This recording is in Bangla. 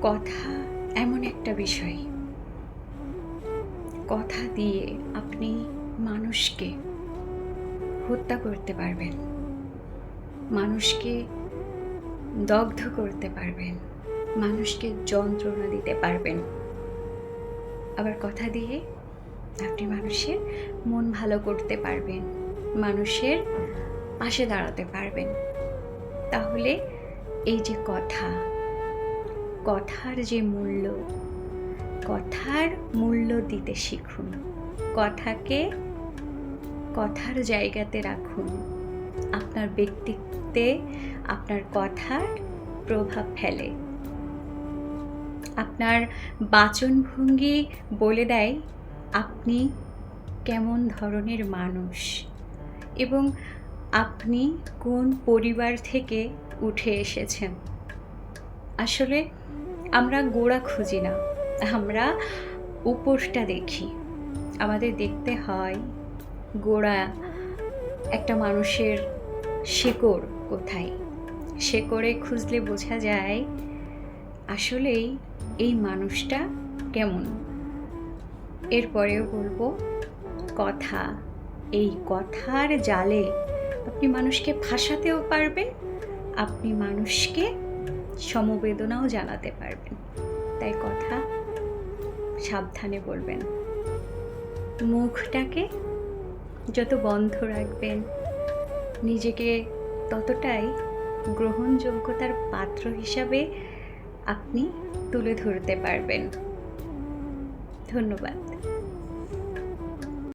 কথা এমন একটা বিষয়, কথা দিয়ে আপনি মানুষকে হত্যা করতে পারবেন, মানুষকে দগ্ধ করতে পারবেন, মানুষকে যন্ত্রণা দিতে পারবেন। আবার কথা দিয়ে আপনি মানুষের মন ভালো করতে পারবেন, মানুষের পাশে দাঁড়াতে পারবেন। তাহলে এই যে কথার যে মূল্য, কথার মূল্য দিতে শিখুন। কথাকে কথার জায়গাতে রাখুন। আপনার ব্যক্তিত্বে আপনার কথার প্রভাব ফেলে। আপনার বাচনভঙ্গি বলে দেয় আপনি কেমন ধরনের মানুষ এবং আপনি কোন পরিবার থেকে উঠে এসেছেন। আসলে আমরা গোড়া খুঁজি না, আমরা উপরটা দেখি। আমাদের দেখতে হয় গোড়া, একটা মানুষের শেকড় কোথায়। শেকড়ে খুঁজলে বোঝা যায় আসলেই এই মানুষটা কেমন। এরপরেও বলবো, কথা, এই কথার জালে আপনি মানুষকে ফাঁসাতেও পারবেন, আপনি মানুষকে সমবেদনাও জানাতে পারবেন। তাই কথা সাবধানে বলবেন। মুখটাকে যত বন্ধ রাখবেন, নিজেকে ততটাই গ্রহণযোগ্যতার পাত্র হিসাবে আপনি তুলে ধরতে পারবেন। ধন্যবাদ।